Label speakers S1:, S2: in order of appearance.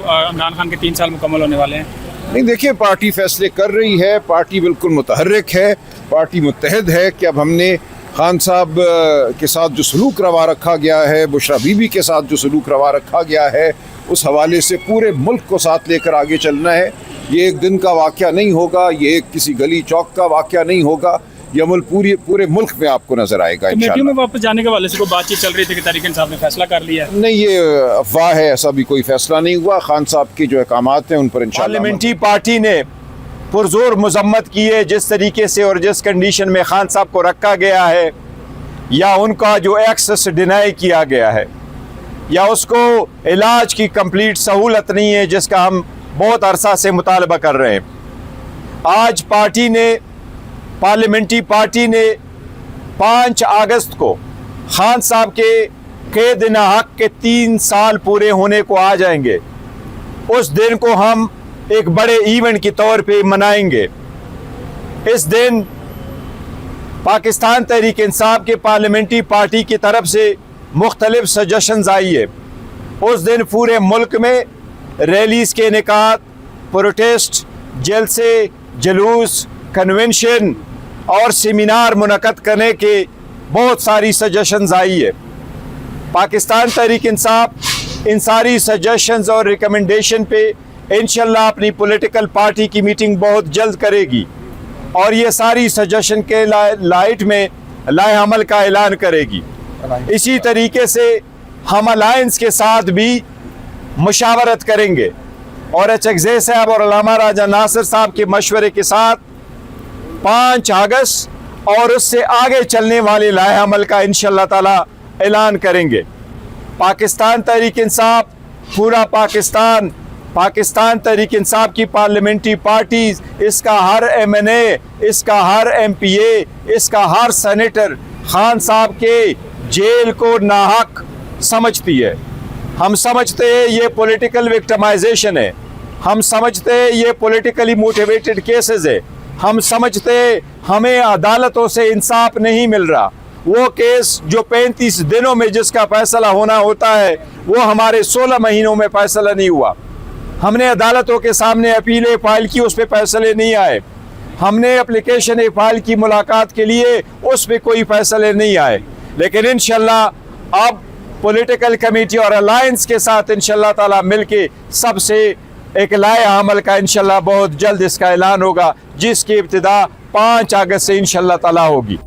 S1: इमरान खान के 3 साल मुकम्मल होने वाले हैं।
S2: नहीं, देखिए, पार्टी फैसले कर रही है, पार्टी बिल्कुल मुतहर्रिक है, पार्टी मुत्तहद है कि अब हमने खान साहब के साथ जो सलूक रवा रखा गया है, बुशरा बीबी के साथ जो सलूक रवा रखा गया है, उस हवाले से पूरे मुल्क को साथ लेकर आगे चलना है। ये एक दिन का वाक़या नहीं होगा, ये एक किसी गली चौक का वाक़या नहीं होगा, ये अमल पूरे मुल्क में आपको नजर आएगा इंशाअल्लाह।
S1: कमेटियों में वापस जाने के हवाले से कोई बातचीत चल रही थी कि तहरीक इंसाफ ने फैसला कर लिया है?
S2: नहीं, ये अफवाह है, ऐसा भी कोई फैसला नहीं हुआ। खान साहब के जो अहकामात हैं उन पर इंशाअल्लाह
S3: पार्लियामेंट्री पार्टी ने पुरजोर मजम्मत की है जिस तरीके से और जिस कंडीशन में खान साहब को रखा गया है, या उनका जो एक्सेस डिनाई किया गया है, या उसको इलाज की कंप्लीट सहूलत नहीं है, जिसका हम बहुत अरसा से मुतालबा कर रहे हैं। आज पार्लियामेंट्री पार्टी ने 5 अगस्त को खान साहब के कैद हक के 3 साल पूरे होने को आ जाएंगे। उस दिन को हम एक बड़े इवेंट के तौर पे मनाएंगे। इस दिन पाकिस्तान तहरीक इंसाफ के पार्लियामेंट्री पार्टी की तरफ से मुख्तलिफ सजेशंस आई है। उस दिन पूरे मुल्क में रैलीज़ के इनेकाद, प्रोटेस्ट, जलसे, जुलूस, कन्वेंशन और सेमिनार मुनक़द करने के बहुत सारी सजेशंस आई है। पाकिस्तान तहरीक इंसाफ इन सारी सजेशंस और रिकमेंडेशन पे इंशाल्लाह अपनी पॉलिटिकल पार्टी की मीटिंग बहुत जल्द करेगी और ये सारी सजेशन के लाइट में लाए अमल का ऐलान करेगी। इसी तरीके से हम अलायंस के साथ भी मुशावरत करेंगे और HXA साहब और अल्लामा राजा नासिर साहब के मशवरे के साथ 5 अगस्त और उससे आगे चलने वाले लाए अमल का इंशाअल्लाह ताला ऐलान करेंगे। पाकिस्तान तहरीक इंसाफ, पूरा पाकिस्तान तहरीक इंसाफ की पार्लियामेंट्री पार्टीज, इसका हर MNA, इसका हर MPA, इसका हर सेनेटर खान साहब के जेल को नाहक समझती है। हम समझते हैं ये पॉलिटिकल विक्टिमाइजेशन है, हम समझते हैं ये पॉलिटिकली मोटिवेटेड केसेस है, हम समझते हैं हमें अदालतों से इंसाफ नहीं मिल रहा। वो केस जो 35 दिनों में जिसका फैसला होना होता है वो हमारे 16 महीनों में फैसला नहीं हुआ। हमने अदालतों के सामने अपीलें फाइल की, उस पर फैसले नहीं आए। हमने एप्लीकेशन फाइल की मुलाकात के लिए, उस पर कोई फैसले नहीं आए। लेकिन इंशाल्लाह अब पॉलिटिकल कमेटी और अलायंस के साथ इंशाल्लाह ताला मिलके सबसे एक लाए अमल का इंशाल्लाह बहुत जल्द इसका ऐलान होगा, जिसकी इब्तिदा 5 अगस्त से इंशाल्लाह ताला होगी।